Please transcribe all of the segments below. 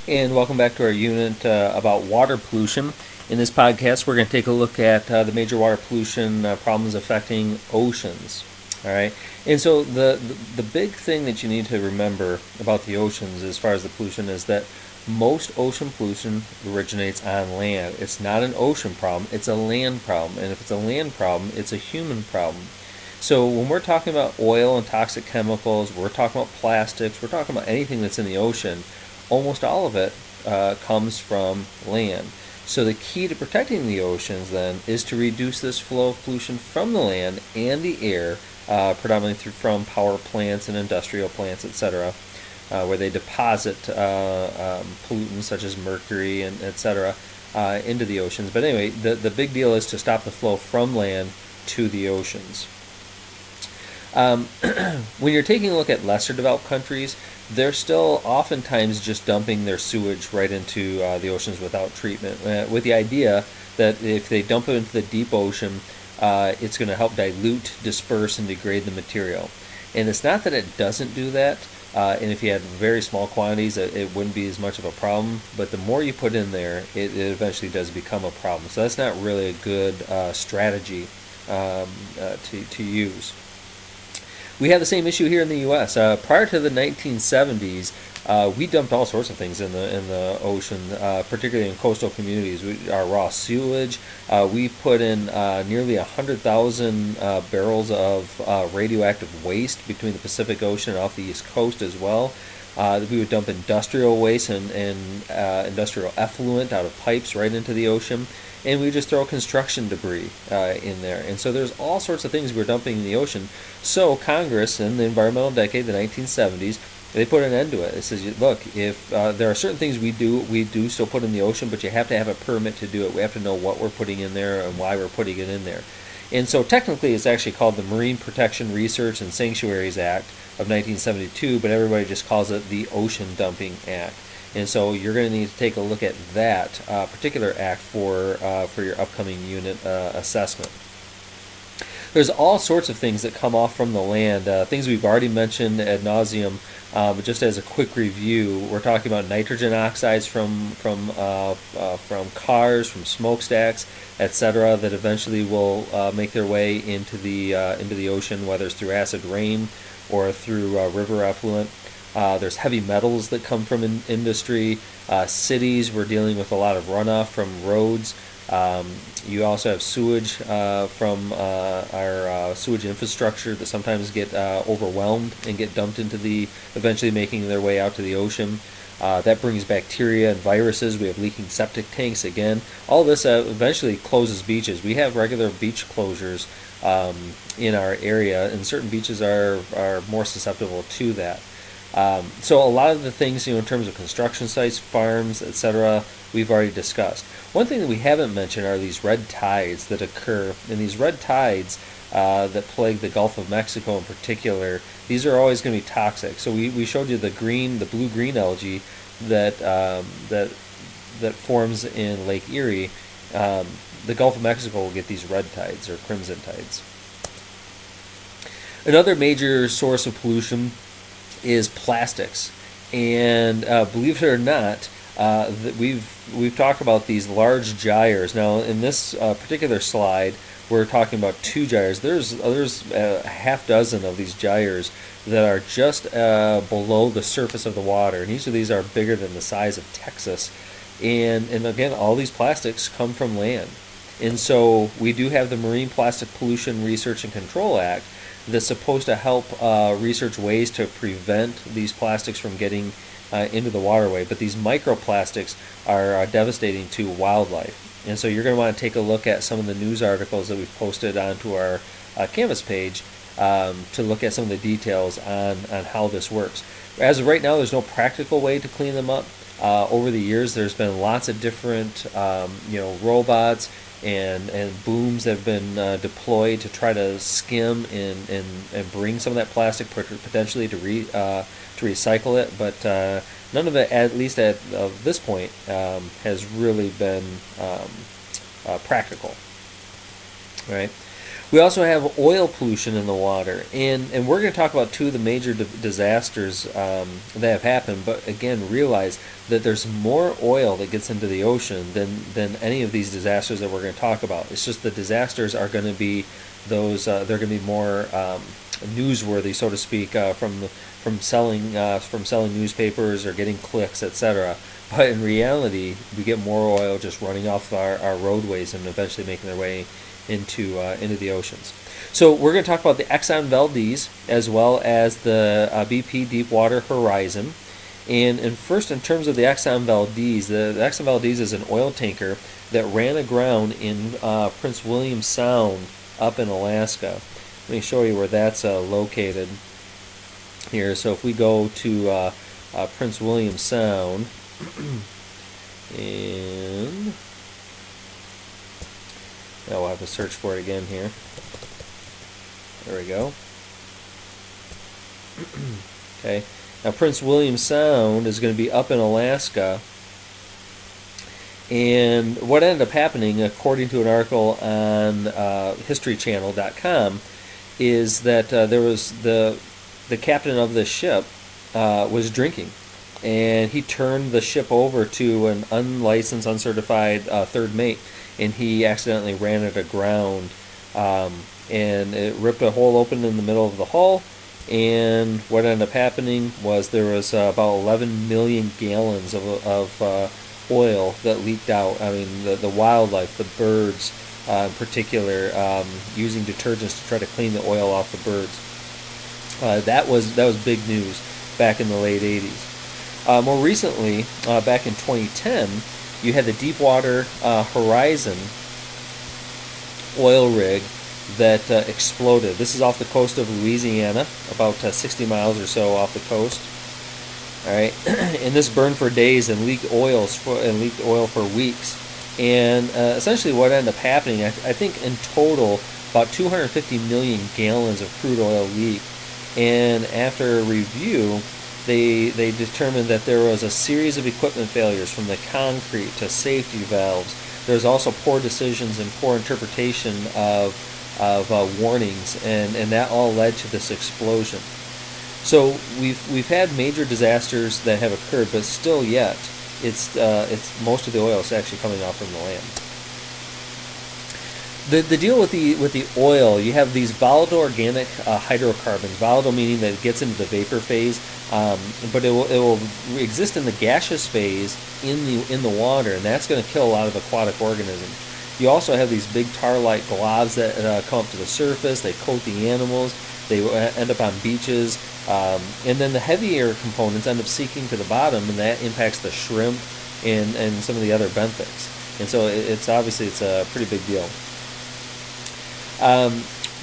And welcome back to our unit about water pollution. In this podcast, we're going to take a look at the major water pollution problems affecting oceans. All right, and so the big thing that you need to remember about the oceans, as far as the pollution, is that most ocean pollution originates on land. It's not an ocean problem; it's a land problem. And if it's a land problem, it's a human problem. So when we're talking about oil and toxic chemicals, we're talking about plastics, we're talking about anything that's in the ocean, almost all of it comes from land. So the key to protecting the oceans then is to reduce this flow of pollution from the land and the air, predominantly from power plants and industrial plants, etc., where they deposit pollutants such as mercury and etc. Into the oceans. But anyway, the big deal is to stop the flow from land to the oceans. When you're taking a look at lesser developed countries, they're still oftentimes just dumping their sewage right into the oceans without treatment, with the idea that if they dump it into the deep ocean, it's going to help dilute, disperse, and degrade the material. And it's not that it doesn't do that, and if you had very small quantities, it wouldn't be as much of a problem, but the more you put in there, it eventually does become a problem. So that's not really a good strategy to use. We have the same issue here in the U.S. Prior to the 1970s, we dumped all sorts of things in the ocean, particularly in coastal communities. Our raw sewage. We put in nearly 100,000 barrels of radioactive waste between the Pacific Ocean and off the East Coast as well. We would dump industrial waste and industrial effluent out of pipes right into the ocean. And we just throw construction debris in there. And so there's all sorts of things we're dumping in the ocean. So Congress, in the environmental decade, the 1970s, they put an end to it. It says, look, if there are certain things we do still put in the ocean, but you have to have a permit to do it. We have to know what we're putting in there and why we're putting it in there. And so technically it's actually called the Marine Protection Research and Sanctuaries Act of 1972, but everybody just calls it the Ocean Dumping Act. And so you're going to need to take a look at that particular act for your upcoming unit assessment. There's all sorts of things that come off from the land, things we've already mentioned ad nauseum, but just as a quick review, we're talking about nitrogen oxides from cars, from smokestacks, etc., that eventually will make their way into the ocean, whether it's through acid rain or through river effluent. There's heavy metals that come from industry. Cities, we're dealing with a lot of runoff from roads. You also have sewage from our sewage infrastructure that sometimes get overwhelmed and get dumped into eventually making their way out to the ocean. That brings bacteria and viruses. We have leaking septic tanks again. All this eventually closes beaches. We have regular beach closures in our area, and certain beaches are more susceptible to that. So a lot of the things, in terms of construction sites, farms, etc., we've already discussed. One thing that we haven't mentioned are these red tides that occur, and these red tides that plague the Gulf of Mexico in particular. These are always going to be toxic. So we showed you the blue-green algae that forms in Lake Erie. The Gulf of Mexico will get these red tides or crimson tides. Another major source of pollution is plastics, and believe it or not, we've talked about these large gyres. Now, in this particular slide, we're talking about 2 gyres. There's a half dozen of these gyres that are just below the surface of the water, and each of these are bigger than the size of Texas. And again, all these plastics come from land, and so we do have the Marine Plastic Pollution Research and Control Act that's supposed to help research ways to prevent these plastics from getting into the waterway. But these microplastics are devastating to wildlife. And so you're going to want to take a look at some of the news articles that we've posted onto our Canvas page to look at some of the details on how this works. As of right now, there's no practical way to clean them up. Over the years, there's been lots of different robots and booms that have been deployed to try to skim and bring some of that plastic potentially to recycle it, but none of it, at least at this point, has really been practical. Right. We also have oil pollution in the water, and we're going to talk about two of the major disasters that have happened. But again, realize that there's more oil that gets into the ocean than any of these disasters that we're going to talk about. It's just the disasters are going to be those they're going to be more newsworthy, so to speak, from selling newspapers or getting clicks, etc. But in reality, we get more oil just running off our roadways and eventually making their way into the oceans. So we're going to talk about the Exxon Valdez as well as the BP Deepwater Horizon. And first, in terms of the Exxon Valdez, the Exxon Valdez is an oil tanker that ran aground in Prince William Sound up in Alaska. Let me show you where that's located here. So if we go to Prince William Sound, and now we'll have to search for it again here. There we go. Okay. Now Prince William Sound is going to be up in Alaska. And what ended up happening, according to an article on HistoryChannel.com, is that there was the captain of the ship was drinking, and he turned the ship over to an unlicensed, uncertified third mate, and he accidentally ran it aground, and it ripped a hole open in the middle of the hull. And what ended up happening was there was about 11 million gallons of oil that leaked out. I mean, the wildlife, the birds in particular, using detergents to try to clean the oil off the birds. That was big news back in the late 80s. More recently, back in 2010, you had the Deepwater Horizon oil rig that exploded. This is off the coast of Louisiana, about 60 miles or so off the coast. All right, and this burned for days and leaked oil for weeks. And essentially, what ended up happening, I think in total, about 250 million gallons of crude oil leaked. And after a review, they determined that there was a series of equipment failures, from the concrete to safety valves. There's also poor decisions and poor interpretation of warnings, and that all led to this explosion. So we've had major disasters that have occurred, but still yet it's most of the oil is actually coming off from the land. The deal with the oil, you have these volatile organic hydrocarbons. Volatile meaning that it gets into the vapor phase, but it will exist in the gaseous phase in the water, and that's going to kill a lot of aquatic organisms. You also have these big tar-like globs that come up to the surface. They coat the animals. They end up on beaches, and then the heavier components end up sinking to the bottom, and that impacts the shrimp and some of the other benthics. And so it's a pretty big deal.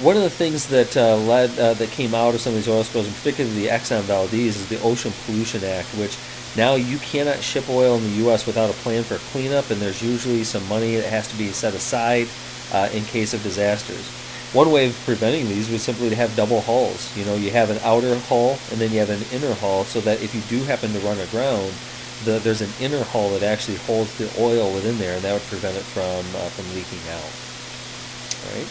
One of the things that that came out of some of these oil spills, and particularly the Exxon Valdez, is the Ocean Pollution Act, which now you cannot ship oil in the U.S. without a plan for cleanup, and there's usually some money that has to be set aside in case of disasters. One way of preventing these was simply to have double hulls. You know, you have an outer hull and then you have an inner hull, so that if you do happen to run aground, there's an inner hull that actually holds the oil within there, and that would prevent it from leaking out. All right.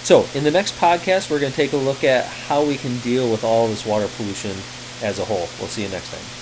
So in the next podcast, we're going to take a look at how we can deal with all this water pollution as a whole. We'll see you next time.